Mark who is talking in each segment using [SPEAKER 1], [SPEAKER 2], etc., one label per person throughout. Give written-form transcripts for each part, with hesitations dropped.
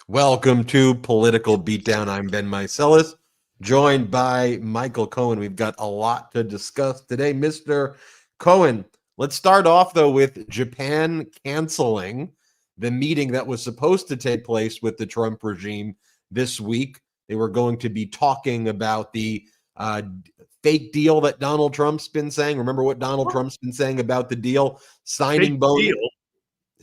[SPEAKER 1] Welcome to Political Beatdown. I'm Ben Meiselas, joined by Michael Cohen. We've got a lot to discuss today. Mr. Cohen, let's start off, though, with Japan canceling the meeting that was supposed to take place with the Trump regime this week. They were going to be talking about the fake deal that Donald Trump's been saying. Remember what Donald Trump's been saying about the deal? Signing bonus.
[SPEAKER 2] Deal?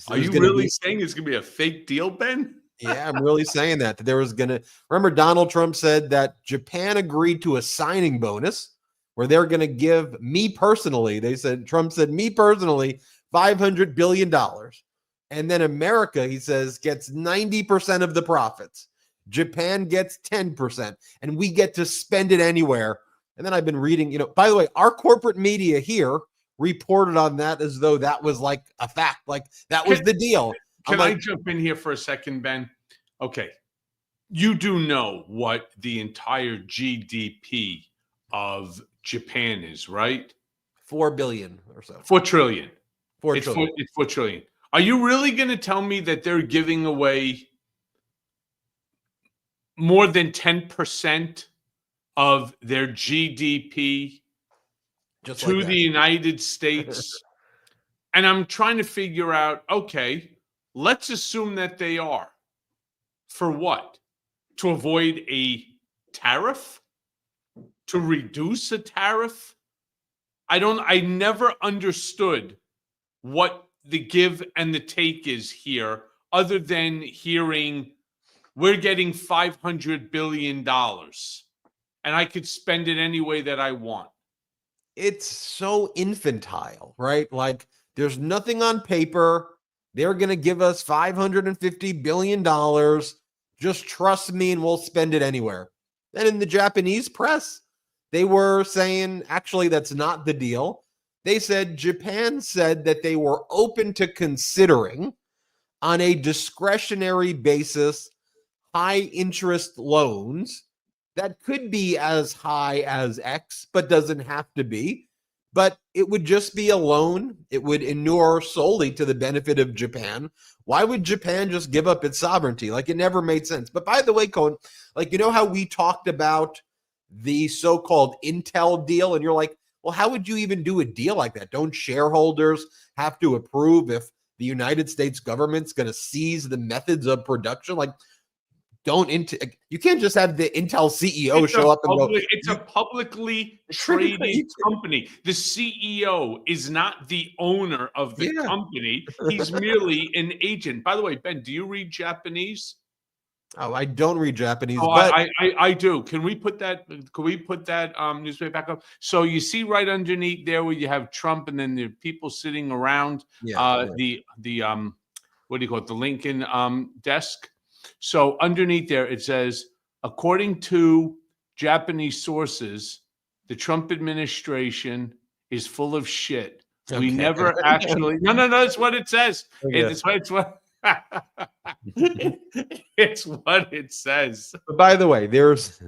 [SPEAKER 2] Are you really saying it's going to be a fake deal, Ben?
[SPEAKER 1] Yeah, I'm really saying that there was going to, remember Donald Trump said that Japan agreed to a signing bonus where they're going to give me personally, Trump said me personally, $500 billion. And then America, he says, gets 90% of the profits. Japan gets 10%, and we get to spend it anywhere. And then I've been reading, by the way, our corporate media here reported on that as though that was like a fact, like that was the deal.
[SPEAKER 2] Can I jump in here for a second, Ben? Okay. You do know what the entire GDP of Japan is, right?
[SPEAKER 1] 4 billion or so.
[SPEAKER 2] 4 trillion.
[SPEAKER 1] 4
[SPEAKER 2] it's
[SPEAKER 1] trillion.
[SPEAKER 2] It's 4 trillion. Are you really going to tell me that they're giving away more than 10% of their GDP to the United States? And I'm trying to figure out, okay, let's assume that they are. For what? To avoid a tariff? To reduce a tariff? I never understood what the give and the take is here, other than hearing we're getting $500 billion and I could spend it any way that I want.
[SPEAKER 1] It's so infantile, right? Like there's nothing on paper. They're going to give us $550 billion. Just trust me and we'll spend it anywhere. And in the Japanese press, they were saying, actually, that's not the deal. They said Japan said that they were open to considering on a discretionary basis high interest loans that could be as high as X, but doesn't have to be. But it would just be a loan. It would inure solely to the benefit of Japan. Why would Japan just give up its sovereignty? Like, it never made sense. But by the way, Cohen, like, you know how we talked about the so-called Intel deal? And you're like, well, how would you even do a deal like that? Don't shareholders have to approve if the United States government's going to seize the methods of production? Like, you can't just have the Intel CEO show up and go.
[SPEAKER 2] It's a publicly traded company. The CEO is not the owner of the company. He's merely an agent. By the way, Ben, do you read Japanese?
[SPEAKER 1] Oh, I don't read Japanese.
[SPEAKER 2] Oh,
[SPEAKER 1] but
[SPEAKER 2] I do. Can we put that? Newspaper back up? So you see right underneath there where you have Trump, and then the people sitting around the what do you call it? The Lincoln desk. So underneath there, it says, according to Japanese sources, the Trump administration is full of shit. Okay. We never actually. No. That's what it says. Okay. It's what it says.
[SPEAKER 1] But by the way, there's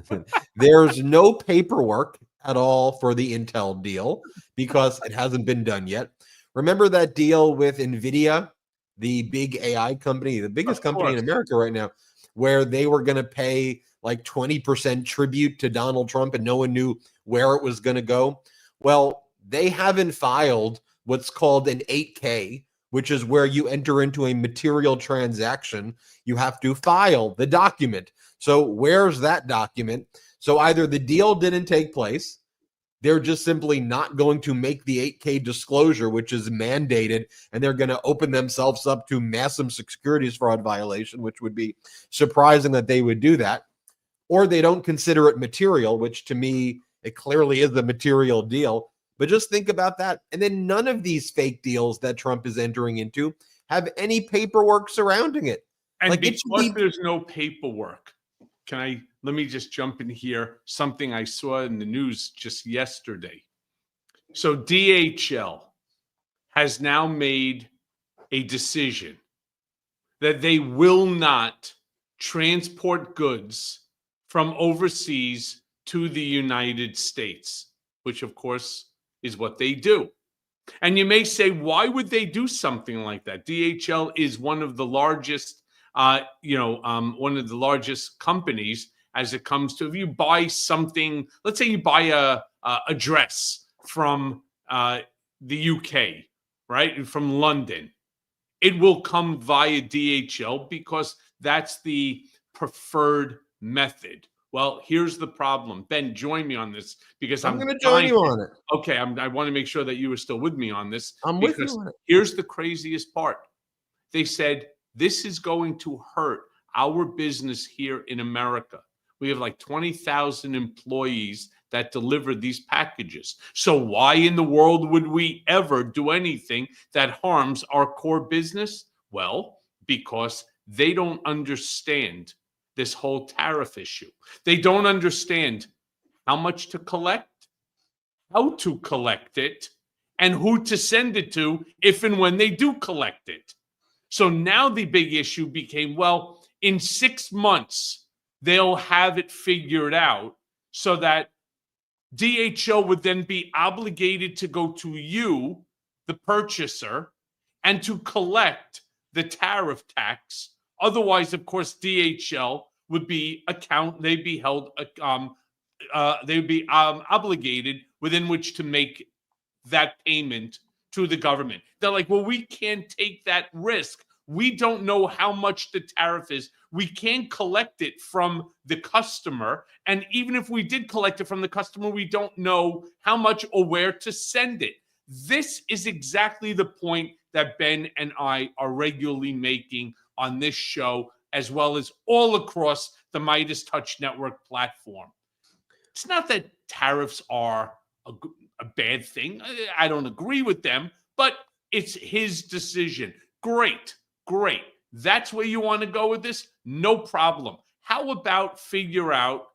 [SPEAKER 1] no paperwork at all for the Intel deal because it hasn't been done yet. Remember that deal with NVIDIA, the big AI company, the biggest company in America right now, where they were going to pay like 20% tribute to Donald Trump and no one knew where it was going to go? Well, they haven't filed what's called an 8K, which is where you enter into a material transaction. You have to file the document. So where's that document? So either the deal didn't take place, they're just simply not going to make the 8K disclosure, which is mandated, and they're going to open themselves up to massive securities fraud violation, which would be surprising that they would do that. Or they don't consider it material, which to me, it clearly is a material deal. But just think about that. And then none of these fake deals that Trump is entering into have any paperwork surrounding it.
[SPEAKER 2] And like because there's no paperwork, let me just jump in here. Something I saw in the news just yesterday. So DHL has now made a decision that they will not transport goods from overseas to the United States, which of course is what they do. And you may say, why would they do something like that? DHL is one of the largest one of the largest companies as it comes to, if you buy something, let's say you buy a dress from the UK, right, from London, it will come via DHL because that's the preferred method. Well, here's the problem. Ben, join me on this because
[SPEAKER 1] I'm going to join you on it.
[SPEAKER 2] Okay, I want to make sure that you are still with me on this.
[SPEAKER 1] I'm with you on it.
[SPEAKER 2] Here's the craziest part. They said, this is going to hurt our business here in America. We have like 20,000 employees that deliver these packages. So why in the world would we ever do anything that harms our core business? Well, because they don't understand this whole tariff issue. They don't understand how much to collect, how to collect it, and who to send it to if and when they do collect it. So now the big issue became, well, in 6 months, they'll have it figured out so that DHL would then be obligated to go to you, the purchaser, and to collect the tariff tax. Otherwise, of course, DHL would be they'd be held, they'd be obligated within which to make that payment to the government. They're like, well, we can't take that risk. We don't know how much the tariff is. We can't collect it from the customer. And even if we did collect it from the customer, we don't know how much or where to send it. This is exactly the point that Ben and I are regularly making on this show, as well as all across the Midas Touch Network platform. It's not that tariffs are a bad thing. I don't agree with them, but it's his decision. Great. That's where you want to go with this? No problem. How about figure out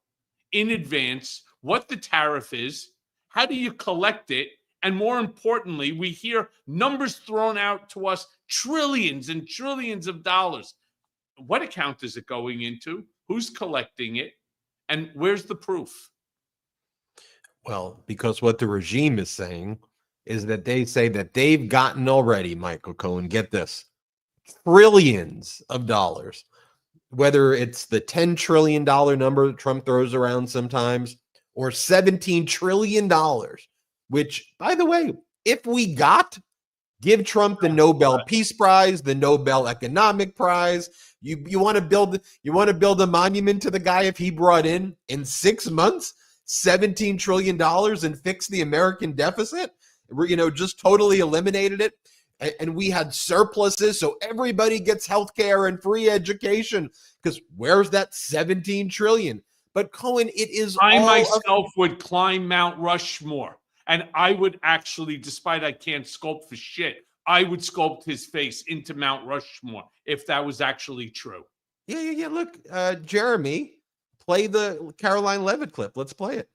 [SPEAKER 2] in advance what the tariff is? How do you collect it? And more importantly, we hear numbers thrown out to us, trillions and trillions of dollars. What account is it going into? Who's collecting it? And where's the proof?
[SPEAKER 1] Well, because what the regime is saying is that they say that they've gotten already, Michael Cohen, get this, trillions of dollars, whether it's the $10 trillion number that Trump throws around sometimes, or $17 trillion, which, by the way, if we give Trump the Nobel Peace Prize, the Nobel Economic Prize. You want to build a monument to the guy if he brought in 6 months $17 trillion and fixed the American deficit, just totally eliminated it. And we had surpluses, so everybody gets health care and free education, because where's that 17 trillion? But Cohen, it is
[SPEAKER 2] I myself would climb Mount Rushmore, and I would actually, despite I can't sculpt for shit, I would sculpt his face into Mount Rushmore if that was actually true.
[SPEAKER 1] Yeah. Look, Jeremy, play the Caroline Levitt clip. Let's play it.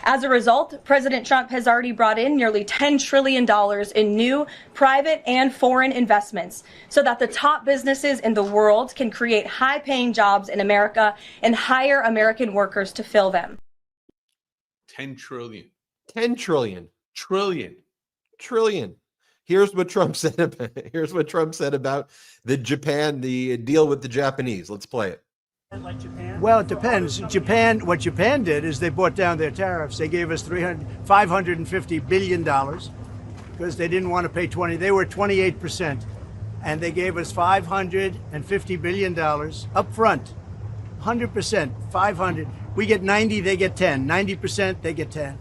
[SPEAKER 3] As a result, President Trump has already brought in nearly $10 trillion in new private and foreign investments so that the top businesses in the world can create high-paying jobs in America and hire American workers to fill them.
[SPEAKER 2] 10 trillion.
[SPEAKER 1] 10 trillion.
[SPEAKER 2] Trillion.
[SPEAKER 1] Here's what Trump said about the deal with the Japanese. Let's play it.
[SPEAKER 4] Like Japan? Well, it depends. What Japan did is they brought down their tariffs. They gave us $550 billion because they didn't want to pay 20. They were 28%. And they gave us $550 billion up front. 100%, 500. We get 90, they get 10. 90%, they get 10.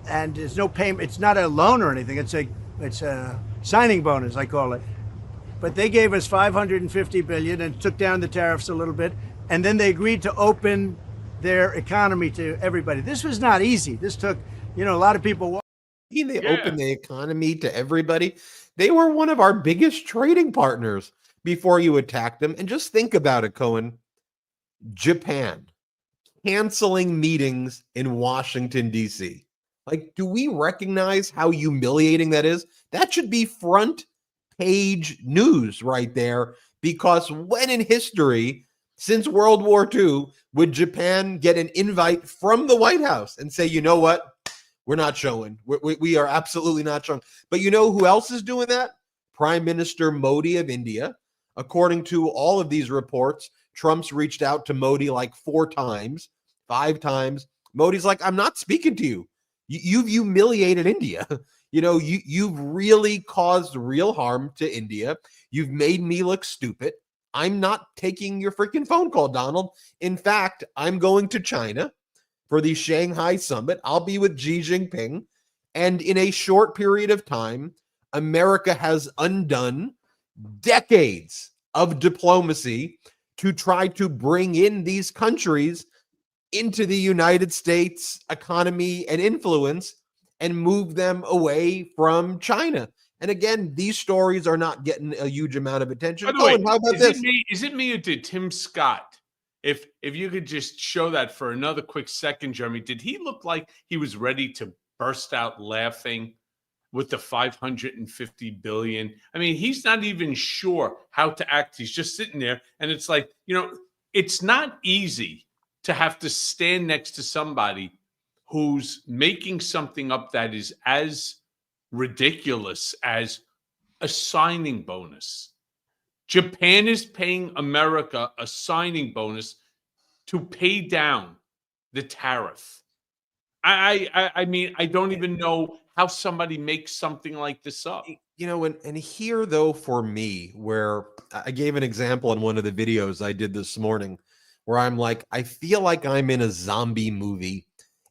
[SPEAKER 4] And there's no payment. It's not a loan or anything. It's a signing bonus, I call it. But they gave us $550 billion and took down the tariffs a little bit. And then they agreed to open their economy to everybody. This was not easy. This took, a lot of people.
[SPEAKER 1] They opened the economy to everybody. They were one of our biggest trading partners before you attacked them. And just think about it, Cohen. Japan canceling meetings in Washington, D.C. Like, do we recognize how humiliating that is? That should be front page news right there, because when in history, since World War II, would Japan get an invite from the White House and say, you know what? We're not showing. We are absolutely not showing. But you know who else is doing that? Prime Minister Modi of India. According to all of these reports, Trump's reached out to Modi like 4 times, 5 times. Modi's like, I'm not speaking to you. You've humiliated India. You've really caused real harm to India. You've made me look stupid. I'm not taking your freaking phone call, Donald. In fact, I'm going to China for the Shanghai summit. I'll be with Xi Jinping. And in a short period of time, America has undone decades of diplomacy to try to bring in these countries into the United States economy and influence and move them away from China. And again, these stories are not getting a huge amount of attention.
[SPEAKER 2] By the way,
[SPEAKER 1] how about this?
[SPEAKER 2] Is it me or did Tim Scott? If you could just show that for another quick second, Jeremy, did he look like he was ready to burst out laughing with the 550 billion? I mean, he's not even sure how to act. He's just sitting there, and it's like, it's not easy to have to stand next to somebody who's making something up that is as ridiculous as a signing bonus. Japan is paying America a signing bonus to pay down the tariff. I mean, I don't even know how somebody makes something like this up.
[SPEAKER 1] And here, though, for me, where I gave an example in one of the videos I did this morning, where I'm like, I feel like I'm in a zombie movie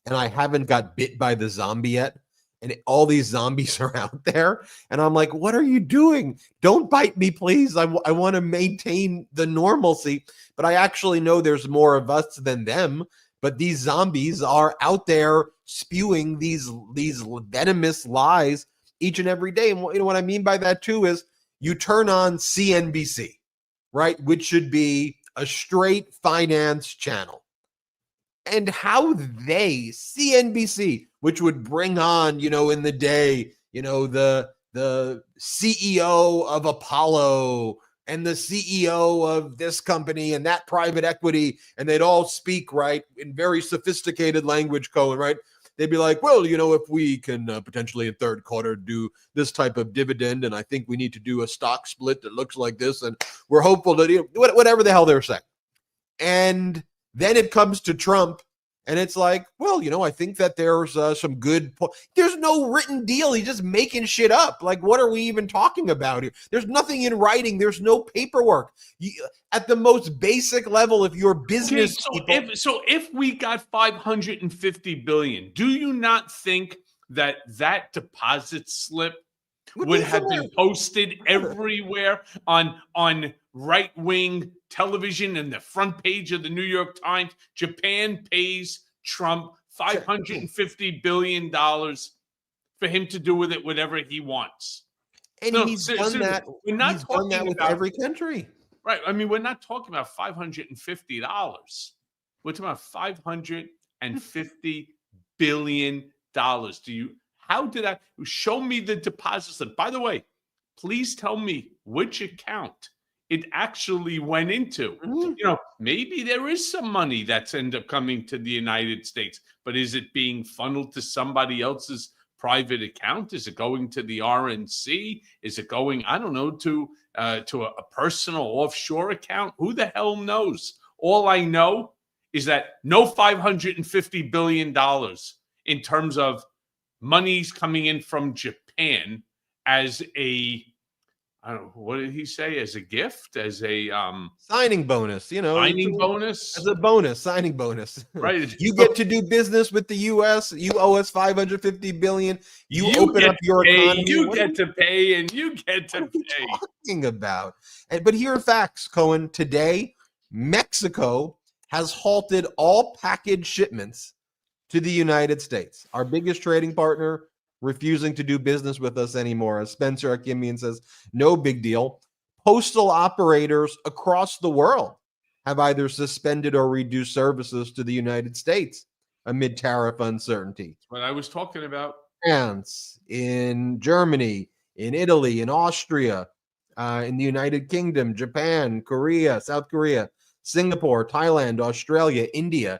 [SPEAKER 1] and I haven't got bit by the zombie yet. And all these zombies are out there. And I'm like, what are you doing? Don't bite me, please. I want to maintain the normalcy. But I actually know there's more of us than them. But these zombies are out there spewing these venomous lies each and every day. And what I mean by that, too, is you turn on CNBC, right, which should be a straight finance channel. And how CNBC, which would bring on, in the day, the CEO of Apollo and the CEO of this company and that private equity, and they'd all speak, right, in very sophisticated language, Cohen, right? They'd be like, well, if we can potentially in third quarter do this type of dividend, and I think we need to do a stock split that looks like this, and we're hopeful that, whatever the hell they're saying. And then it comes to Trump, and it's like, well, I think that there's some good there's no written deal. He's just making shit up. Like, what are we even talking about here? There's nothing in writing. There's no paperwork. At the most basic level, if you're business people.
[SPEAKER 2] If we got 550 billion, do you not think that deposit slip would have been posted everywhere on right-wing television and the front page of the New York Times? Japan pays Trump $550 billion for him to do with it whatever he wants.
[SPEAKER 1] And he's done that. He's done that with every country.
[SPEAKER 2] Right. I mean, we're not talking about $550. We're talking about $550 billion. How did I show me the deposit slip? By the way, please tell me which account it actually went into. Maybe there is some money that's ended up coming to the United States, but is it being funneled to somebody else's private account? Is it going to the RNC? Is it going, I don't know, to a personal offshore account? Who the hell knows? All I know is that no $550 billion in terms of money's coming in from Japan as a, I don't know, what did he say? As a gift, as a
[SPEAKER 1] signing bonus,
[SPEAKER 2] signing bonus,
[SPEAKER 1] as a bonus, signing bonus.
[SPEAKER 2] Right?
[SPEAKER 1] You get to do business with the U.S. You owe us $550 billion. You open up your economy.
[SPEAKER 2] You get to pay, and you get to pay.
[SPEAKER 1] What are you talking about? But here are facts, Cohen. Today, Mexico has halted all package shipments to the United States. Our biggest trading partner refusing to do business with us anymore. As Spencer Akimian says, no big deal. Postal operators across the world have either suspended or reduced services to the United States amid tariff uncertainty.
[SPEAKER 2] What I was talking about.
[SPEAKER 1] France, in Germany, in Italy, in Austria, in the United Kingdom, Japan, Korea, South Korea, Singapore, Thailand, Australia, India.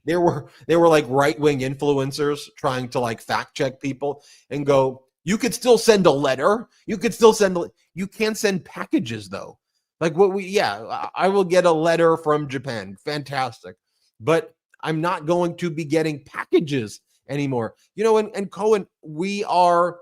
[SPEAKER 1] There were like right-wing influencers trying to like fact check people and go, You could still send a letter. You could still send, you can't send packages though. Like I will get a letter from Japan. Fantastic. But I'm not going to be getting packages anymore. And Cohen, we are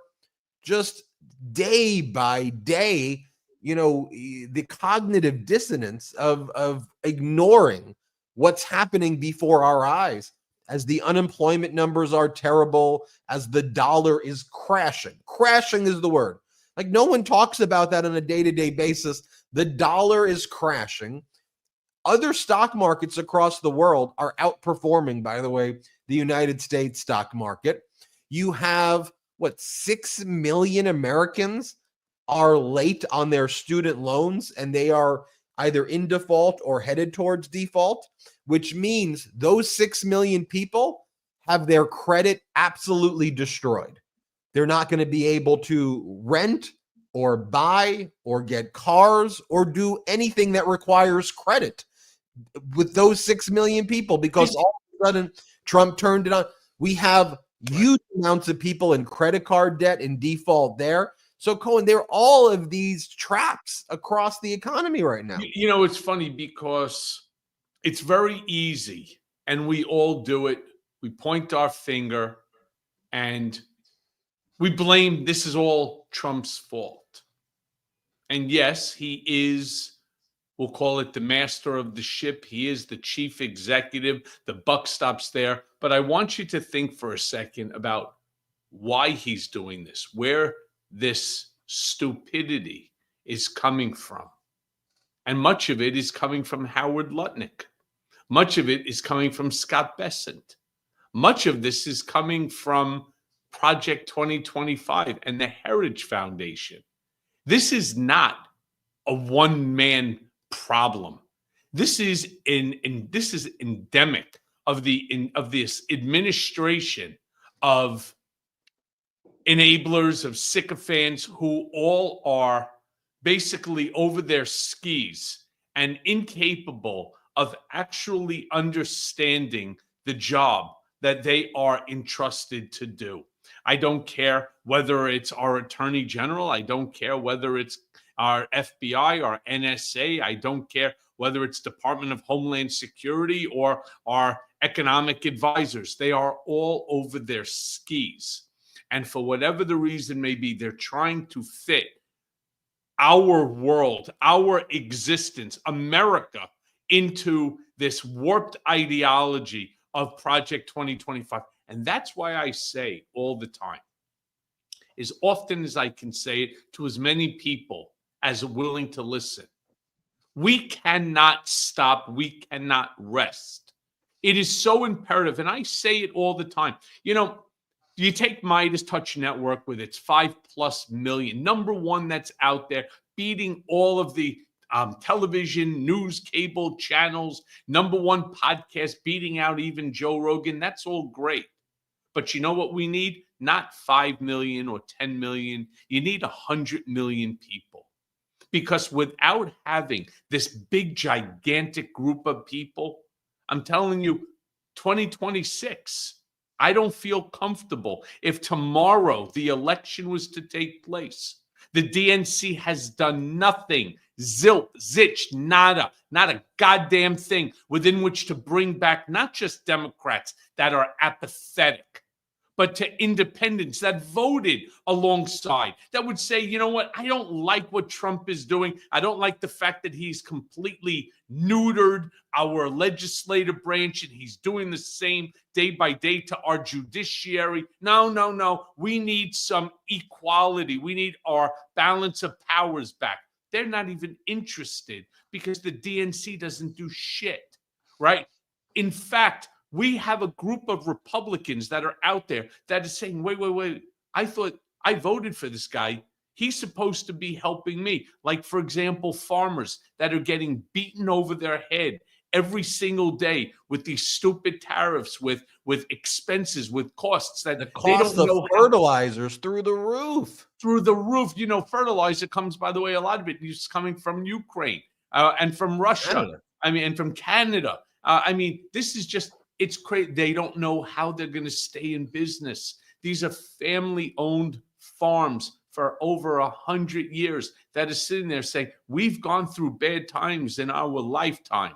[SPEAKER 1] just day by day, the cognitive dissonance of ignoring what's happening before our eyes as the unemployment numbers are terrible, as the dollar is crashing. Crashing is the word. Like, no one talks about that on a day-to-day basis. The dollar is crashing. Other stock markets across the world are outperforming, by the way, the United States stock market. You have, 6 million Americans are late on their student loans, and they are either in default or headed towards default, which means those 6 million people have their credit absolutely destroyed. They're not going to be able to rent or buy or get cars or do anything that requires credit with those 6 million people, because all of a sudden Trump turned it on. We have huge amounts of people in credit card debt and default there. So, Cohen, there are all of these traps across the economy right now.
[SPEAKER 2] It's funny because it's very easy, and we all do it. We point our finger and we blame this is all Trump's fault. And yes, he is, we'll call it the master of the ship. He is the chief executive. The buck stops there. But I want you to think for a second about why he's doing this, where this stupidity is coming from. And much of it is coming from Howard Lutnick. Much of it is coming from Scott Bessent. Much of this is coming from Project 2025 and the Heritage Foundation. This is not a one-man problem. This is endemic of this administration of enablers, of sycophants who all are basically over their skis and incapable of actually understanding the job that they are entrusted to do. I don't care whether it's our Attorney General. I don't care whether it's our FBI, our NSA. I don't care whether it's Department of Homeland Security or our economic advisors. They are all over their skis. And for whatever the reason may be, they're trying to fit our world, our existence, America, into this warped ideology of Project 2025. And that's why I say all the time, as often as I can say it to as many people as are willing to listen, we cannot stop. We cannot rest. It is so imperative. And I say it all the time. You take Midas Touch Network with its 5+ million, number one that's out there, beating all of the television, news, cable channels, number one podcast, beating out even Joe Rogan. That's all great. But you know what we need? Not 5 million or 10 million. You need 100 million people. Because without having this big, gigantic group of people, I'm telling you, 2026, I don't feel comfortable if tomorrow the election was to take place. The DNC has done nothing, zilch, zitch, nada, not a goddamn thing within which to bring back not just Democrats that are apathetic, but to independents that voted alongside, that would say, you know what, I don't like what Trump is doing. I don't like the fact that he's completely neutered our legislative branch and he's doing the same day by day to our judiciary. No. We need some equality. We need our balance of powers back. They're not even interested because the DNC doesn't do shit, right? In fact, we have a group of Republicans that are out there that is saying, wait. I thought I voted for this guy. He's supposed to be helping me. Like, for example, farmers that are getting beaten over their head every single day with these stupid tariffs, with expenses, with costs that
[SPEAKER 1] the cost
[SPEAKER 2] they don't
[SPEAKER 1] of fertilizers through the roof.
[SPEAKER 2] Through the roof. Fertilizer comes, by the way, a lot of it is coming from Ukraine and from Russia.
[SPEAKER 1] Canada.
[SPEAKER 2] And from Canada. This is just, it's crazy. They don't know how they're going to stay in business. These are family-owned farms for over 100 years that is sitting there saying, we've gone through bad times in our lifetime,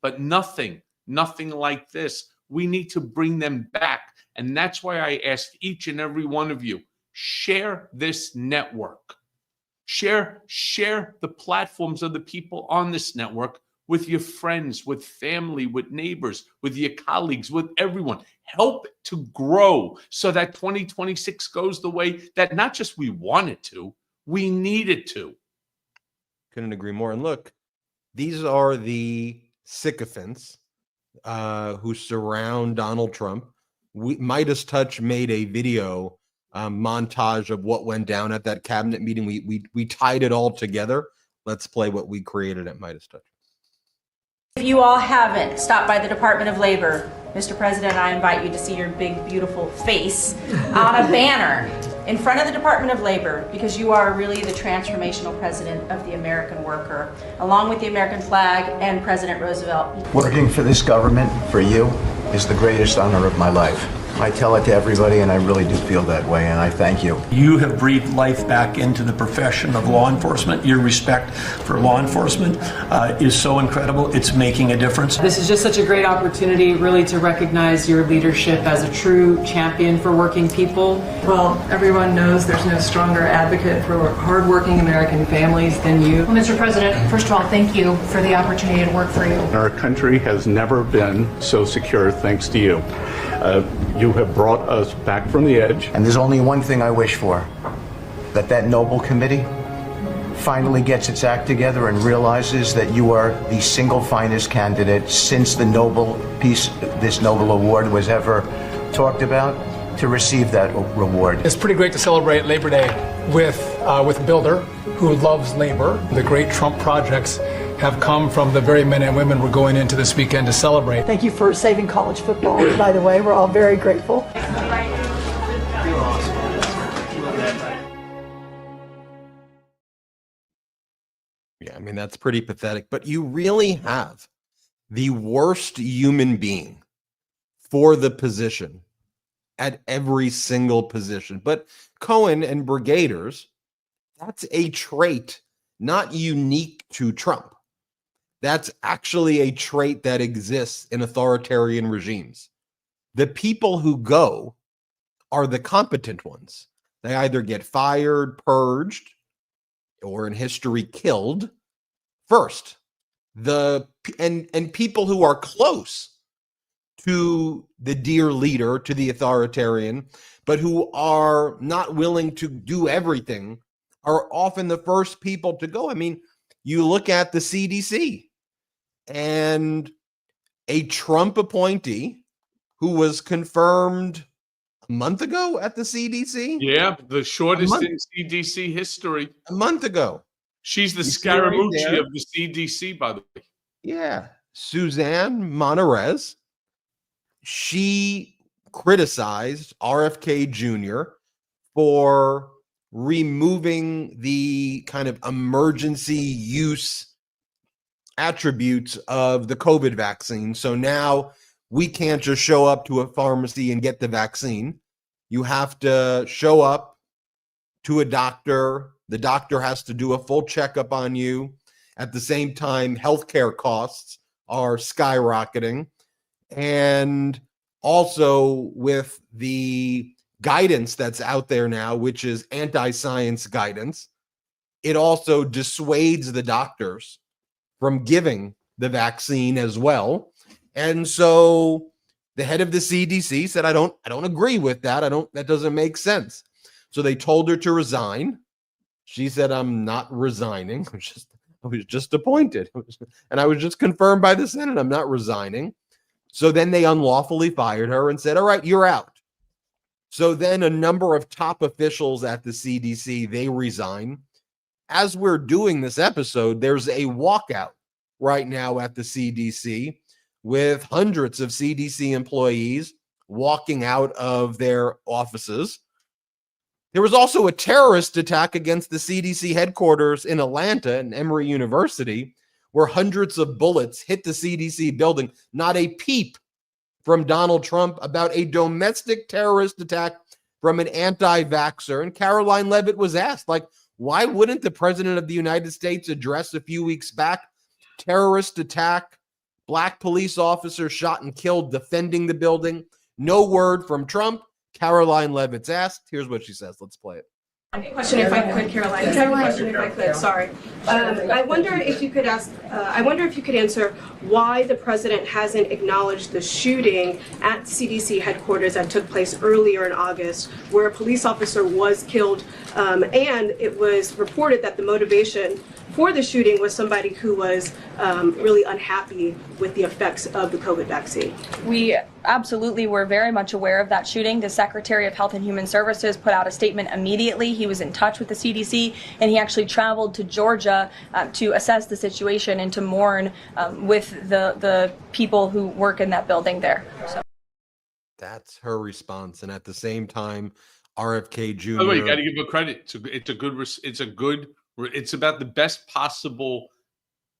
[SPEAKER 2] but nothing like this. We need to bring them back. And that's why I ask each and every one of you, share this network. Share the platforms of the people on this network with your friends, with family, with neighbors, with your colleagues, with everyone. Help to grow so that 2026 goes the way that not just we want it to, we need it to.
[SPEAKER 1] Couldn't agree more. And look, these are the sycophants who surround Donald Trump. Midas Touch made a video montage of what went down at that cabinet meeting. We tied it all together. Let's play what we created at Midas Touch.
[SPEAKER 3] If you all haven't stopped by the Department of Labor, Mr. President, I invite you to see your big, beautiful face on a banner in front of the Department of Labor, because you are really the transformational president of the American worker, along with the American flag and President Roosevelt.
[SPEAKER 5] Working for this government, for you, is the greatest honor of my life. I tell it to everybody, and I really do feel that way, and I thank you.
[SPEAKER 6] You have breathed life back into the profession of law enforcement. Your respect for law enforcement is so incredible. It's making a difference.
[SPEAKER 7] This is just such a great opportunity, really, to recognize your leadership as a true champion for working people. Well, everyone knows there's no stronger advocate for hardworking American families than you.
[SPEAKER 8] Well, Mr. President, first of all, thank you for the opportunity to work for you.
[SPEAKER 9] Our country has never been so secure thanks to you. You have brought us back from the edge.
[SPEAKER 5] And there's only one thing I wish for, that Noble Committee finally gets its act together and realizes that you are the single finest candidate since the this Nobel Award was ever talked about, to receive that reward.
[SPEAKER 10] It's pretty great to celebrate Labor Day with a builder who loves labor. The great Trump projects have come from the very men and women we're going into this weekend to celebrate.
[SPEAKER 11] Thank you for saving college football, by the way. We're all very grateful.
[SPEAKER 1] Yeah, I mean, that's pretty pathetic. But you really have the worst human being for the position at every single position. But Cohen and Brigaders, that's a trait not unique to Trump. That's actually a trait that exists in authoritarian regimes. The people who go are the competent ones. They either get fired, purged, or in history killed first. And people who are close to the dear leader, to the authoritarian, but who are not willing to do everything, are often the first people to go. I mean, you look at the CDC, and a Trump appointee who was confirmed a month ago at the CDC.
[SPEAKER 2] Yeah, the shortest in CDC history.
[SPEAKER 1] A month ago.
[SPEAKER 2] She's the Scaramucci of the CDC, by the way.
[SPEAKER 1] Yeah. Suzanne Monterez. She criticized RFK Jr. for removing the kind of emergency use attributes of the COVID vaccine. So now we can't just show up to a pharmacy and get the vaccine. You have to show up to a doctor. The doctor has to do a full checkup on you. At the same time, healthcare costs are skyrocketing. And also with the guidance that's out there now, which is anti-science guidance, it also dissuades the doctors from giving the vaccine as well. And so the head of the CDC said, I don't agree with that. That doesn't make sense. So they told her to resign. She said, I'm not resigning. I was just appointed. And I was just confirmed by the Senate. I'm not resigning. So then they unlawfully fired her and said, all right, you're out. So then a number of top officials at the CDC, they resign. As we're doing this episode, there's a walkout right now at the CDC with hundreds of CDC employees walking out of their offices. There was also a terrorist attack against the CDC headquarters in Atlanta and Emory University, where hundreds of bullets hit the CDC building. Not a peep from Donald Trump about a domestic terrorist attack from an anti-vaxxer. And Caroline Leavitt was asked, like, why wouldn't the president of the United States address a few weeks back terrorist attack, black police officer shot and killed defending the building? No word from Trump. Caroline Leavitt's asked. Here's what she says. Let's play it.
[SPEAKER 12] Question, if I could, Caroline. Question, if I could. Sorry. I wonder if you could answer why the president hasn't acknowledged the shooting at CDC headquarters that took place earlier in August, where a police officer was killed, and it was reported that the motivation for the shooting was somebody who was really unhappy with the effects of the COVID vaccine.
[SPEAKER 3] We absolutely were very much aware of that shooting. The Secretary of Health and Human Services put out a statement immediately. He was in touch with the CDC, and he actually traveled to Georgia to assess the situation and to mourn with the people who work in that building there. So.
[SPEAKER 1] That's her response. And at the same time, RFK Jr.
[SPEAKER 2] By the way, you got to give him credit. It's about the best possible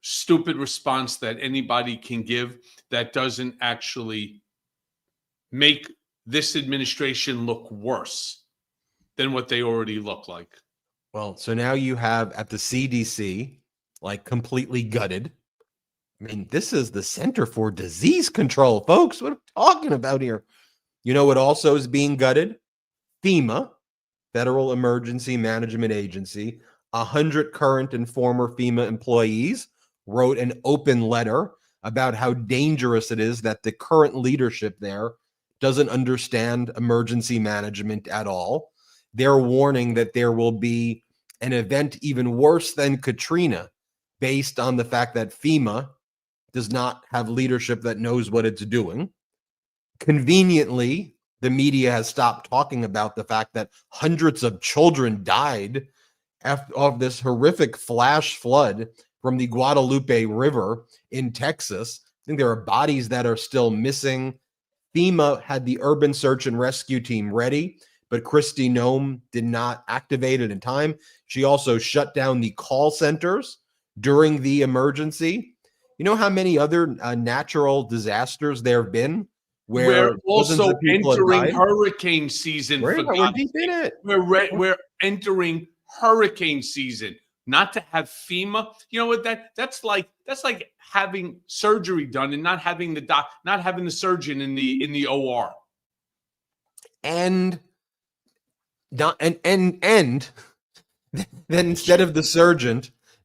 [SPEAKER 2] stupid response that anybody can give that doesn't actually make this administration look worse than what they already look like.
[SPEAKER 1] Well, so now you have at the CDC, like completely gutted. I mean, this is the Center for Disease Control, folks. What are we talking about here? You know what also is being gutted? FEMA, Federal Emergency Management Agency. 100 current and former FEMA employees wrote an open letter about how dangerous it is that the current leadership there doesn't understand emergency management at all. They're warning that there will be an event even worse than Katrina based on the fact that FEMA does not have leadership that knows what it's doing. Conveniently, the media has stopped talking about the fact that hundreds of children died of this horrific flash flood from the Guadalupe River in Texas. I think there are bodies that are still missing. FEMA had the urban search and rescue team ready, but Kristi Noem did not activate it in time. She also shut down the call centers during the emergency. You know how many other natural disasters there have been?
[SPEAKER 2] We're also entering hurricane season.
[SPEAKER 1] We're deep in it.
[SPEAKER 2] We're entering hurricane season. Not to have FEMA, you know what that's like having surgery done and not having the surgeon in the OR. And then instead of the surgeon,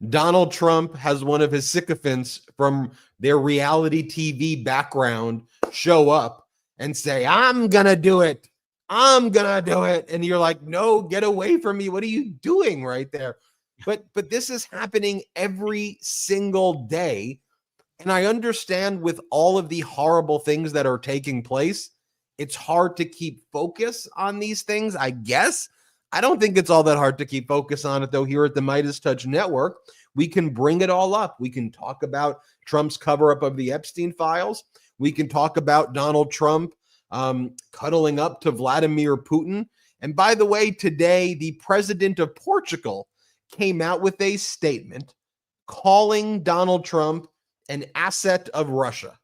[SPEAKER 2] Donald Trump has one of his sycophants from their reality TV background show up and say, I'm gonna do it. I'm gonna do it. And you're like, no, get away from me. What are you doing right there? But this is happening every single day. And I understand with all of the horrible things that are taking place, it's hard to keep focus on these things, I guess. I don't think it's all that hard to keep focus on it, though. Here at the Midas Touch Network, we can bring it all up. We can talk about Trump's cover-up of the Epstein files. We can talk about Donald Trump cuddling up to Vladimir Putin. And by the way, today, the president of Portugal came out with a statement calling Donald Trump an asset of Russia.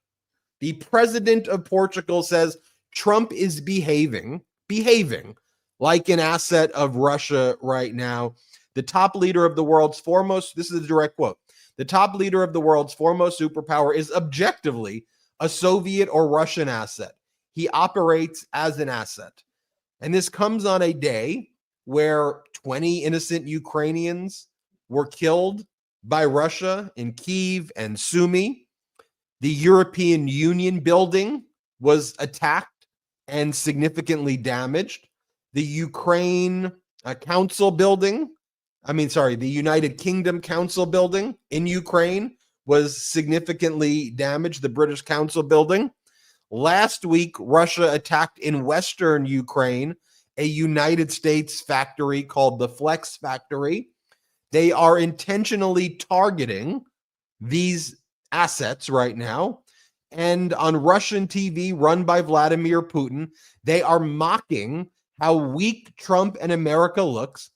[SPEAKER 2] The president of Portugal says Trump is behaving like an asset of Russia right now. The top leader of the world's foremost, this is a direct quote, the top leader of the world's foremost superpower is objectively a Soviet or Russian asset. He operates as an asset. And this comes on a day where 20 innocent Ukrainians were killed by Russia in Kyiv and Sumy. The European Union building was attacked and significantly damaged. The the United Kingdom Council building in Ukraine was significantly damaged, the British Council building. Last week, Russia attacked in Western Ukraine a United States factory called the Flex Factory. They are intentionally targeting these assets right now. And on Russian TV run by Vladimir Putin, they are mocking how weak Trump and America looks.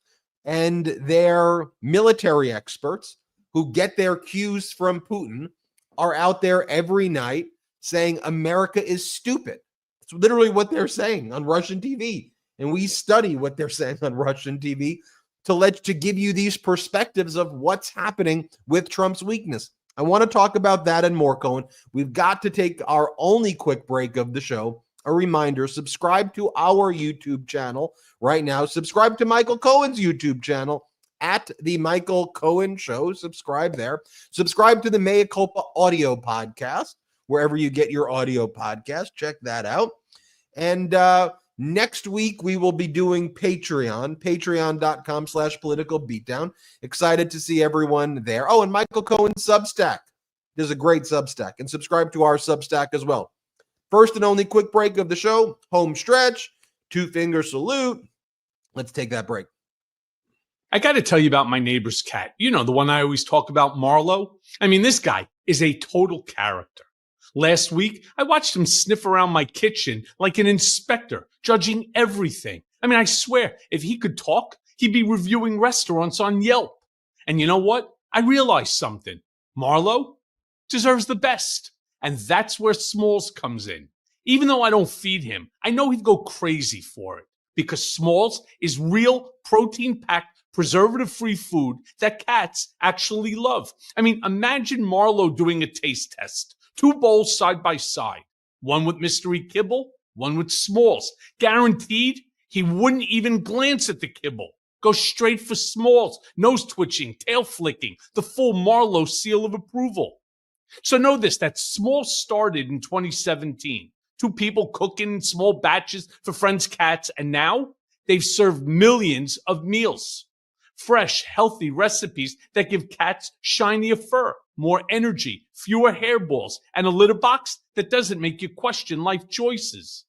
[SPEAKER 2] And their military experts who get their cues from Putin are out there every night saying America is stupid. It's literally what they're saying on Russian TV.
[SPEAKER 1] and we study what they're saying on Russian TV to give you these perspectives of what's happening with Trump's weakness. I want to talk about that and more, Cohen. We've got to take our only quick break of the show. A reminder, subscribe to our YouTube channel right now. Subscribe to Michael Cohen's YouTube channel at The Michael Cohen Show. Subscribe there. Subscribe to the Mea Culpa audio podcast, wherever you get your audio podcast. Check that out. And next week, we will be doing Patreon, patreon.com/political beatdown. Excited to see everyone there. Oh, and Michael Cohen's Substack. There's a great Substack. And subscribe to our Substack as well. First and only quick break of the show, home stretch, 2-finger salute. Let's take that break.
[SPEAKER 2] I got to tell you about my neighbor's cat. You know, the one I always talk about, Marlo. I mean, this guy is a total character. Last week, I watched him sniff around my kitchen like an inspector, judging everything. I mean, I swear, if he could talk, he'd be reviewing restaurants on Yelp. And you know what? I realized something. Marlo deserves the best. And that's where Smalls comes in. Even though I don't feed him, I know he'd go crazy for it because Smalls is real protein-packed, preservative-free food that cats actually love. I mean, imagine Marlo doing a taste test. 2 bowls side by side, one with mystery kibble, one with Smalls. Guaranteed, he wouldn't even glance at the kibble. Go straight for Smalls, nose twitching, tail flicking, the full Marlo seal of approval. So know this, that Smalls started in 2017. 2 people cooking in small batches for friends' cats, and now they've served millions of meals. Fresh, healthy recipes that give cats shinier fur, more energy, fewer hairballs, and a litter box that doesn't make you question life choices.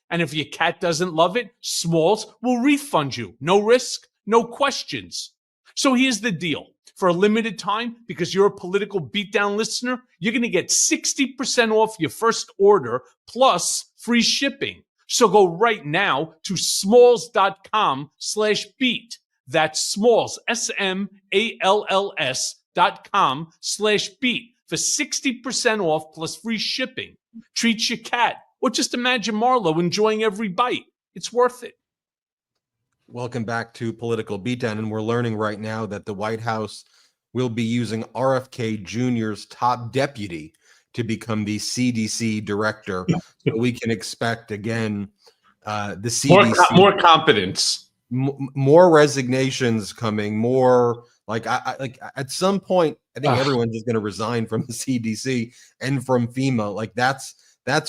[SPEAKER 2] And if your cat doesn't love it, Smalls will refund you. No risk, no questions. So here's the deal. For a limited time, because you're a Political Beatdown listener, you're going to get 60% off your first order plus free shipping. So go right now to smalls.com/beat. That's Smalls, SMALLS.com/beat for 60% off plus free shipping. Treat your cat, or just imagine Marlo enjoying every bite. It's worth it.
[SPEAKER 1] Welcome back to Political Beatdown, and we're learning right now that the White House will be using RFK Jr.'s top deputy to become the CDC director. So we can expect, again, the CDC.
[SPEAKER 2] More competence.
[SPEAKER 1] More resignations coming, more like at some point, I think everyone's just going to resign from the CDC and from FEMA. Like that's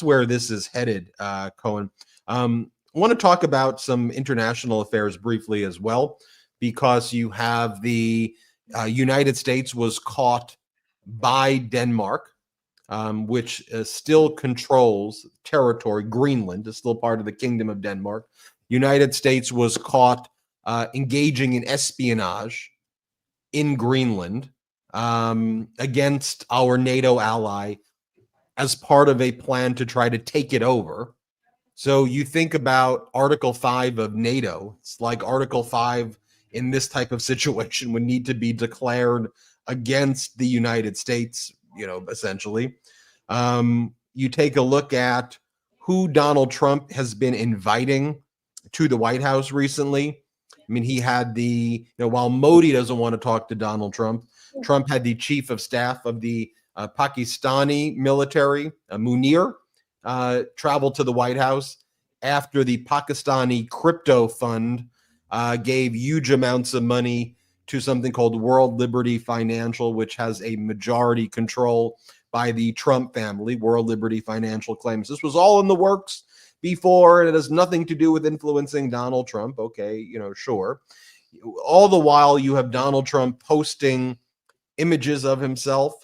[SPEAKER 1] where this is headed, Cohen. I want to talk about some international affairs briefly as well, because you have the United States was caught by Denmark, which still controls territory. Greenland is still part of the Kingdom of Denmark. United States was caught engaging in espionage in Greenland against our NATO ally as part of a plan to try to take it over. So you think about Article 5 of NATO. It's like Article 5 in this type of situation would need to be declared against the United States, essentially. You take a look at who Donald Trump has been inviting to the White House recently. I mean, he had while Modi doesn't want to talk to Donald Trump, Trump had the chief of staff of the Pakistani military, Munir, traveled to the White House after the Pakistani crypto fund gave huge amounts of money to something called World Liberty Financial, which has a majority control by the Trump family. World Liberty Financial claims this was all in the works before, and it has nothing to do with influencing Donald Trump. Okay, sure. All the while, you have Donald Trump posting images of himself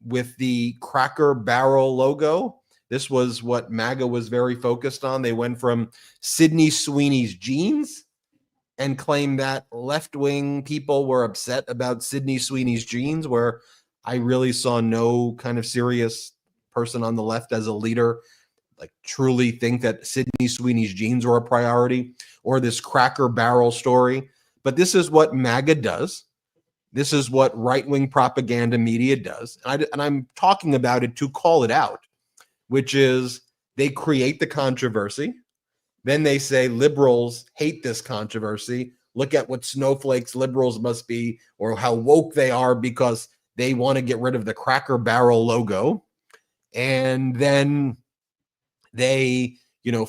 [SPEAKER 1] with the Cracker Barrel logo. This was what MAGA was very focused on. They went from Sydney Sweeney's jeans and claimed that left-wing people were upset about Sydney Sweeney's jeans, where I really saw no kind of serious person on the left as a leader like truly think that Sydney Sweeney's jeans were a priority, or this Cracker Barrel story. But this is what MAGA does. This is what right-wing propaganda media does. And I'm talking about it to call it out, which is they create the controversy. Then they say liberals hate this controversy. Look at what snowflakes liberals must be, or how woke they are because they want to get rid of the Cracker Barrel logo. And then they,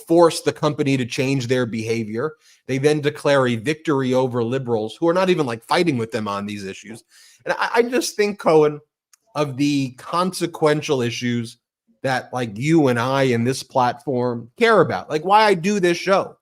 [SPEAKER 1] force the company to change their behavior. They then declare a victory over liberals who are not even like fighting with them on these issues. And I just think, Cohen, of the consequential issues that like you and I in this platform care about, like why I do this show,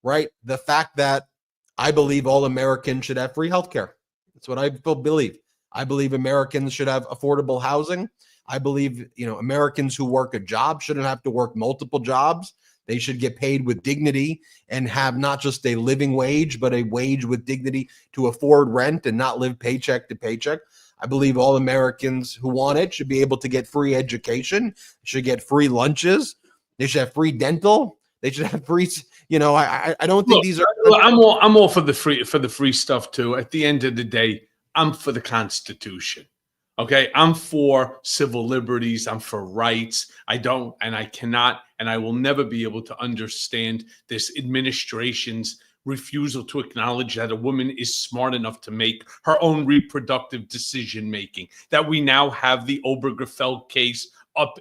[SPEAKER 1] right? The fact that I believe all Americans should have free healthcare. That's what I believe. I believe Americans should have affordable housing. I believe, Americans who work a job shouldn't have to work multiple jobs. They should get paid with dignity and have not just a living wage, but a wage with dignity to afford rent and not live paycheck to paycheck. I believe all Americans who want it should be able to get free education, should get free lunches. They should have free dental. They should have free, I don't think these are.
[SPEAKER 2] I'm all for the free stuff too. At the end of the day, I'm for the Constitution. Okay, I'm for civil liberties. I'm for rights. I cannot, and I will never be able to understand this administration's refusal to acknowledge that a woman is smart enough to make her own reproductive decision making. That we now have the Obergefell case up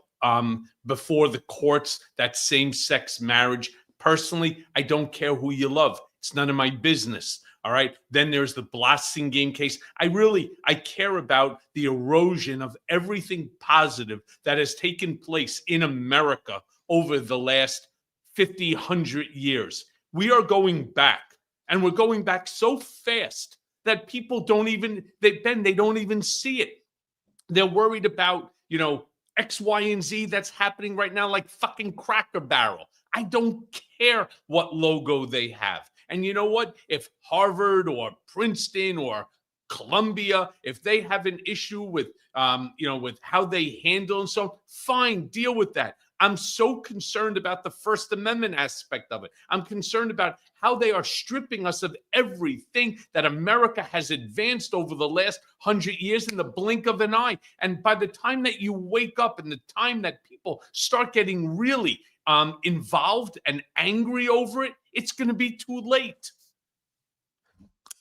[SPEAKER 2] before the courts, that same-sex marriage. Personally, I don't care who you love. It's none of my business. All right. Then there's the Blasingame case. I care about the erosion of everything positive that has taken place in America over the last 50, 100 years. We are going back, and we're going back so fast that people don't even see it. They're worried about, X, Y, and Z that's happening right now, like fucking Cracker Barrel. I don't care what logo they have. And you know what? If Harvard or Princeton or Columbia, if they have an issue with, with how they handle and so, fine, deal with that. I'm so concerned about the First Amendment aspect of it. I'm concerned about how they are stripping us of everything that America has advanced over the last 100 years in the blink of an eye. And by the time that you wake up and the time that people start getting really involved and angry over it, it's going to be too late.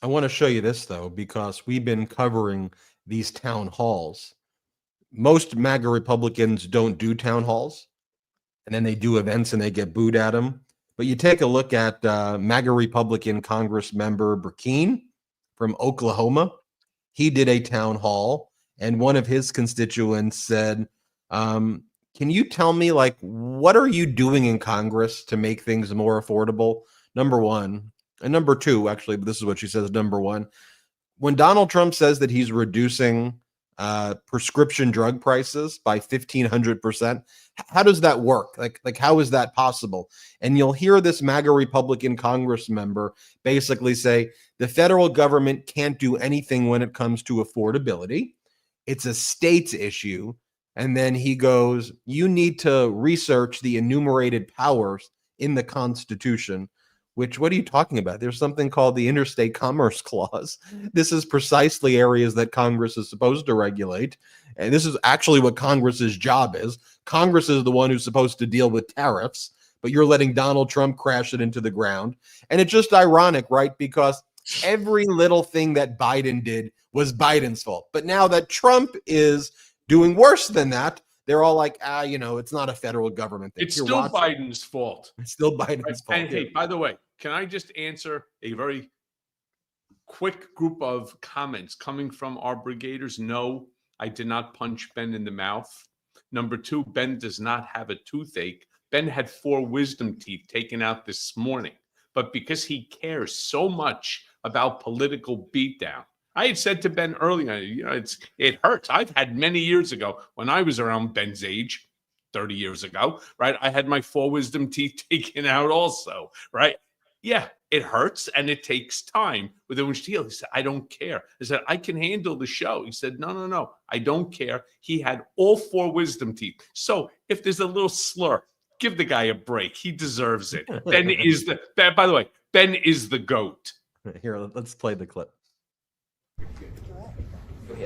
[SPEAKER 1] I want to show you this, though, because we've been covering these town halls. Most MAGA Republicans don't do town halls, and then they do events and they get booed at them. But you take a look at MAGA Republican Congress member Burkeen from Oklahoma. He did a town hall, and one of his constituents said, can you tell me, what are you doing in Congress to make things more affordable? Number one. And number two, actually, but this is what she says, number one. When Donald Trump says that he's reducing prescription drug prices by 1,500%, how does that work? Like, how is that possible? And you'll hear this MAGA Republican Congress member basically say, the federal government can't do anything when it comes to affordability. It's a state's issue. And then he goes, you need to research the enumerated powers in the Constitution, which, what are you talking about? There's something called the Interstate Commerce Clause. This is precisely areas that Congress is supposed to regulate. And this is actually what Congress's job is. Congress is the one who's supposed to deal with tariffs, but you're letting Donald Trump crash it into the ground. And it's just ironic, right? Because every little thing that Biden did was Biden's fault. But now that Trump is doing worse than that, they're all like, it's not a federal government thing.
[SPEAKER 2] It's still Biden's fault.
[SPEAKER 1] It's still Biden's fault.
[SPEAKER 2] And hey, by the way, can I just answer a very quick group of comments coming from our brigaders? No, I did not punch Ben in the mouth. Number two, Ben does not have a toothache. Ben had 4 wisdom teeth taken out this morning. But because he cares so much about political beatdown, I had said to Ben earlier, it hurts. I've had many years ago when I was around Ben's age, 30 years ago, right? I had my 4 wisdom teeth taken out also, right? Yeah, it hurts and it takes time within which to heal. He said, I don't care. I said, I can handle the show. He said, no, I don't care. He had all 4 wisdom teeth. So if there's a little slur, give the guy a break. He deserves it. By the way, Ben is the GOAT.
[SPEAKER 1] Here, let's play the clip.
[SPEAKER 13] Go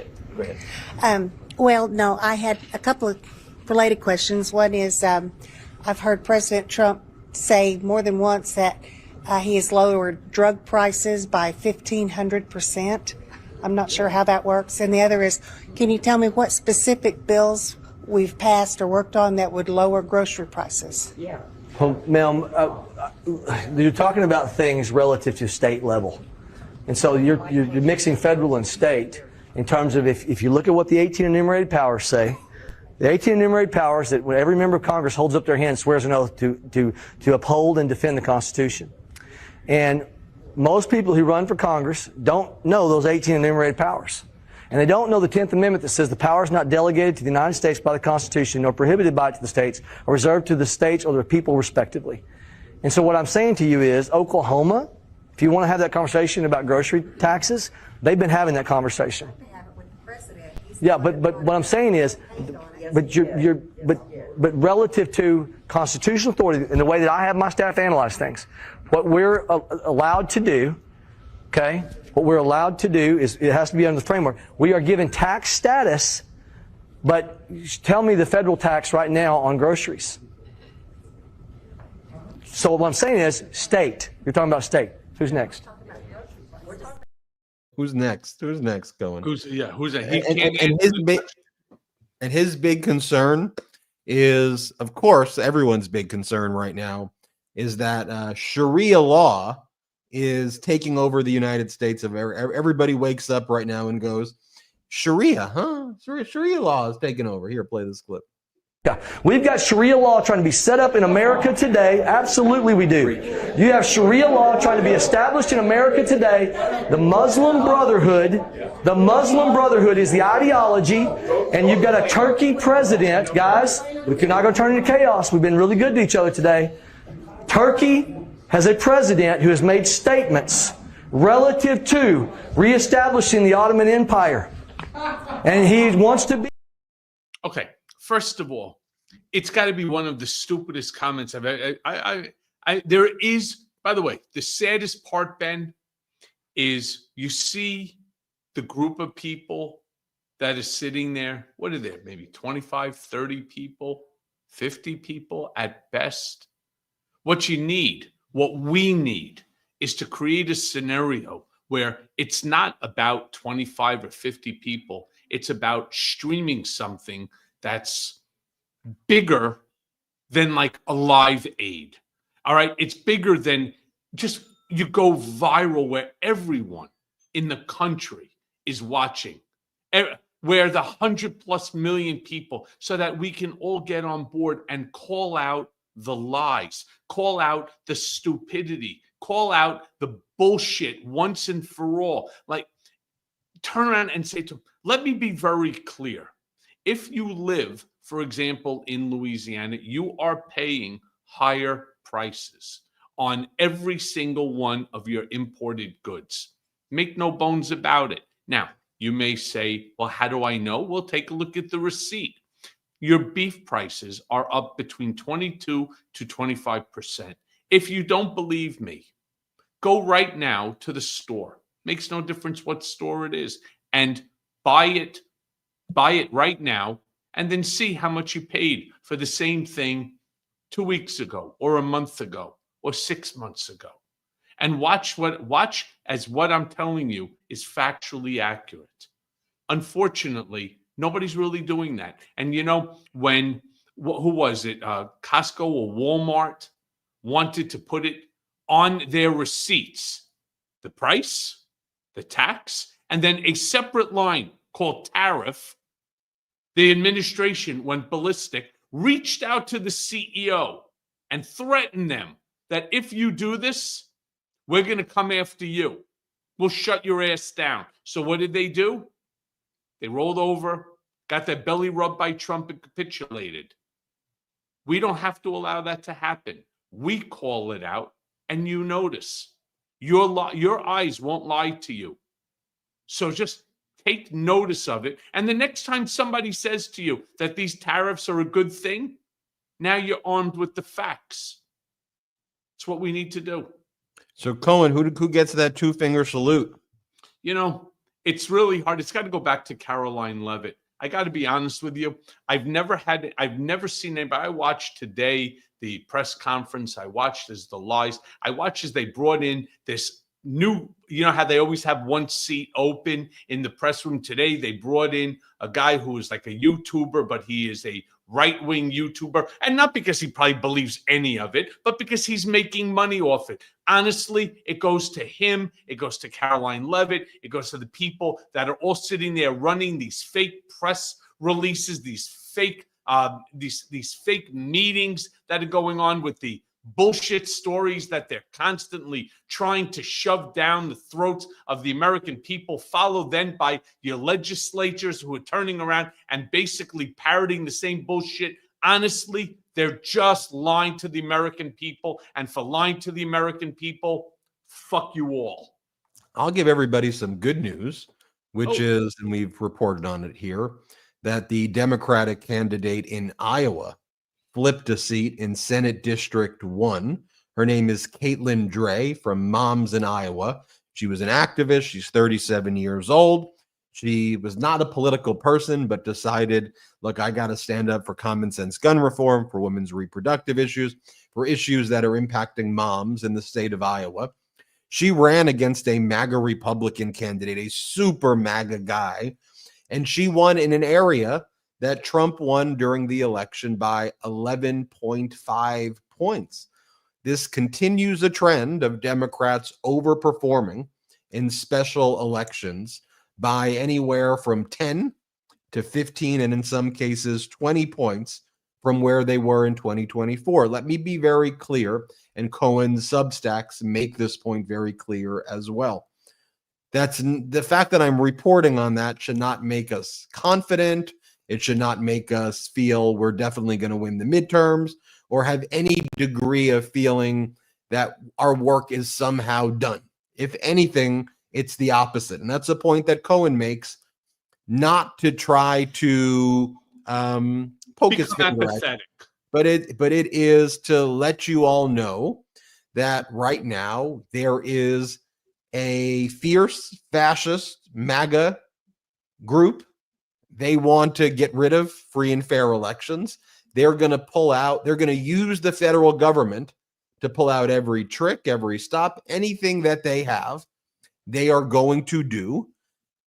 [SPEAKER 13] ahead. Well, I had a couple of related questions. One is, I've heard President Trump say more than once that he has lowered drug prices by 1,500%. I'm not sure how that works. And the other is, can you tell me what specific bills we've passed or worked on that would lower grocery prices?
[SPEAKER 14] Yeah. Well, ma'am, you're talking about things relative to state level. And so you're mixing federal and state in terms of if you look at what the 18 enumerated powers say, the 18 enumerated powers that when every member of Congress holds up their hand and swears an oath to uphold and defend the Constitution. And most people who run for Congress don't know those 18 enumerated powers. And they don't know the 10th Amendment that says the powers not delegated to the United States by the Constitution nor prohibited by it to the states are reserved to the states or their people respectively. And so what I'm saying to you is Oklahoma, if you want to have that conversation about grocery taxes, they've been having that conversation. Yeah, but what I'm saying is, but relative to constitutional authority and the way that I have my staff analyze things, what we're allowed to do, okay, what we're allowed to do is it has to be under the framework. We are given tax status, but tell me the federal tax right now on groceries. So what I'm saying is state. You're talking about state. Who's next?
[SPEAKER 1] Who's next? Who's next going?
[SPEAKER 2] Who's he
[SPEAKER 1] and his big concern is, of course, everyone's big concern right now is that Sharia law is taking over the United States of everybody wakes up right now and goes, Sharia, huh? Sharia law is taking over. Here, play this clip.
[SPEAKER 14] Yeah, we've got Sharia law trying to be set up in America today. Absolutely we do. You have Sharia law trying to be established in America today. The Muslim Brotherhood is the ideology, and you've got a Turkey president. Guys, we're not going to turn into chaos. We've been really good to each other today. Turkey has a president who has made statements relative to reestablishing the Ottoman Empire. And he wants to be...
[SPEAKER 2] Okay. First of all, it's got to be one of the stupidest comments I've ever. There is, by the way, the saddest part, Ben, is you see the group of people that is sitting there. What are there? Maybe 25, 30 people, 50 people at best. What you need, what we need, is to create a scenario where it's not about 25 or 50 people. It's about streaming something that's bigger than like a Live Aid. All right. It's bigger than just you go viral where everyone in the country is watching, where the 100+ million people, so that we can all get on board and call out the lies, call out the stupidity, call out the bullshit once and for all. Like, turn around and say to them, let me be very clear. If you live, for example, in Louisiana, you are paying higher prices on every single one of your imported goods. Make no bones about it. Now, you may say, well, how do I know? Well, take a look at the receipt. Your beef prices are up between 22 to 25%. If you don't believe me, go right now to the store. Makes no difference what store it is, and buy it right now, and then see how much you paid for the same thing 2 weeks ago or a month ago or 6 months ago. And watch as what I'm telling you is factually accurate. Unfortunately, nobody's really doing that. And you know, when, who was it? Costco or Walmart wanted to put it on their receipts, the price, the tax, and then a separate line called tariff. The administration went ballistic, reached out to the CEO and threatened them that if you do this, we're going to come after you. We'll shut your ass down. So what did they do? They rolled over, got their belly rubbed by Trump and capitulated. We don't have to allow that to happen. We call it out, and you notice. Your eyes won't lie to you. So just take notice of it. And the next time somebody says to you that these tariffs are a good thing, now you're armed with the facts. It's what we need to do.
[SPEAKER 1] So, Cohen, who gets that two-finger salute?
[SPEAKER 2] You know, it's really hard. It's got to go back to Caroline Leavitt. I got to be honest with you. I've never seen anybody. I watched today the press conference. I watched as the lies. I watched as they brought in this new, you know how they always have one seat open in the press room. Today, they brought in a guy who is like a YouTuber, but he is a right-wing YouTuber. And not because he probably believes any of it, but because he's making money off it. Honestly, it goes to him. It goes to Caroline Leavitt. It goes to the people that are all sitting there running these fake press releases, these fake meetings that are going on with the bullshit stories that they're constantly trying to shove down the throats of the American people, followed then by your legislatures who are turning around and basically parroting the same bullshit. Honestly, they're just lying to the American people. And for lying to the American people, fuck you all.
[SPEAKER 1] I'll give everybody some good news, which is, and we've reported on it here, that the Democratic candidate in Iowa flipped a seat in Senate District 1. Her name is Caitlin Dray from Moms in Iowa. She was an activist. She's 37 years old. She was not a political person, but decided, look, I got to stand up for common sense gun reform, for women's reproductive issues, for issues that are impacting moms in the state of Iowa. She ran against a MAGA Republican candidate, a super MAGA guy, and she won in an area that Trump won during the election by 11.5 points. This continues a trend of Democrats overperforming in special elections by anywhere from 10 to 15, and in some cases 20 points from where they were in 2024. Let me be very clear, and Cohen's Substacks make this point very clear as well. That's the fact that I'm reporting on that should not make us confident. It should not make us feel we're definitely going to win the midterms or have any degree of feeling that our work is somehow done. If anything, it's the opposite. And that's a point that Cohen makes, not to try to poke his finger at it, but it is to let you all know that right now there is a fierce fascist MAGA group. They want to get rid of free and fair elections. They're going to pull out, they're going to use the federal government to pull out every trick, every stop, anything that they have, they are going to do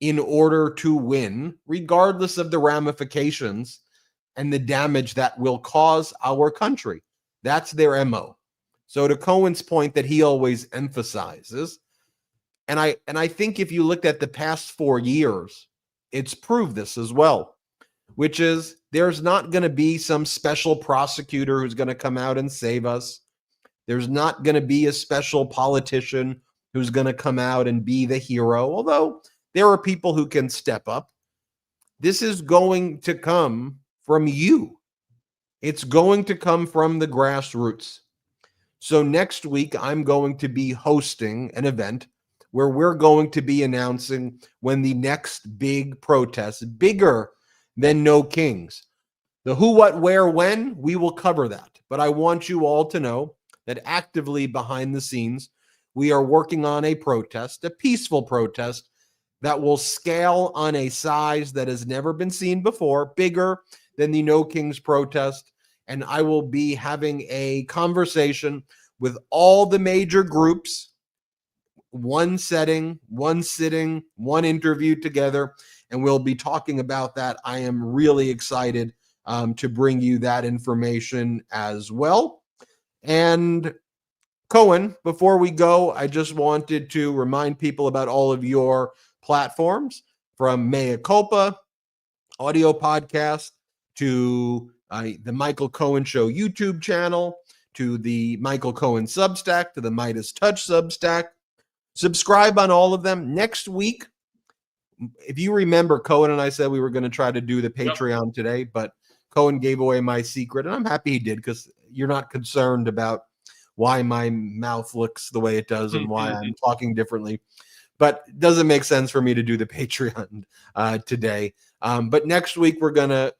[SPEAKER 1] in order to win, regardless of the ramifications and the damage that will cause our country. That's their MO. So to Cohen's point that he always emphasizes, and I think if you looked at the past 4 years, it's proved this as well, which is there's not going to be some special prosecutor who's going to come out and save us. There's not going to be a special politician who's going to come out and be the hero, although there are people who can step up. This is going to come from you. It's going to come from the grassroots. So next week, I'm going to be hosting an event where we're going to be announcing when the next big protest, bigger than No Kings. The who, what, where, when, we will cover that. But I want you all to know that actively behind the scenes, we are working on a protest, a peaceful protest that will scale on a size that has never been seen before, bigger than the No Kings protest. And I will be having a conversation with all the major groups, one setting, one sitting, one interview together, and we'll be talking about that. I am really excited to bring you that information as well. And Cohen, before we go, I just wanted to remind people about all of your platforms, from Mea Culpa, audio podcast, to the Michael Cohen Show YouTube channel, to the Michael Cohen Substack, to the Midas Touch Substack. Subscribe on all of them. Next week, if you remember, Cohen and I said we were going to try to do the Patreon today, but Cohen gave away my secret, and I'm happy he did, because you're not concerned about why my mouth looks the way it does and why I'm talking differently. But it doesn't make sense for me to do the Patreon today. But next week we're gonna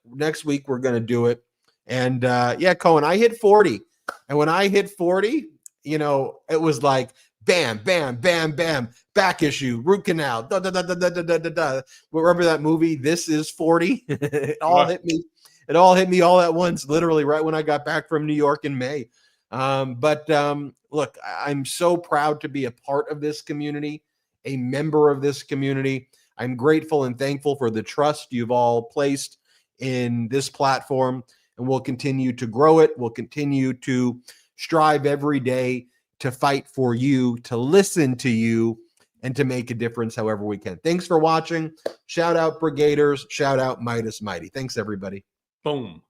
[SPEAKER 1] do it. And yeah, Cohen, I hit 40, and when I hit 40, it was like bam, bam, bam, bam, back issue, root canal, da da da da da da da da da. Remember that movie, This Is 40? It all hit me. It all hit me all at once, literally right when I got back from New York in May. Look, I'm so proud to be a part of this community, a member of this community. I'm grateful and thankful for the trust you've all placed in this platform, and we'll continue to grow it. We'll continue to strive every day to fight for you, to listen to you, and to make a difference however we can. Thanks for watching. Shout out Brigaders. Shout out Midas Mighty. Thanks, everybody.
[SPEAKER 2] Boom.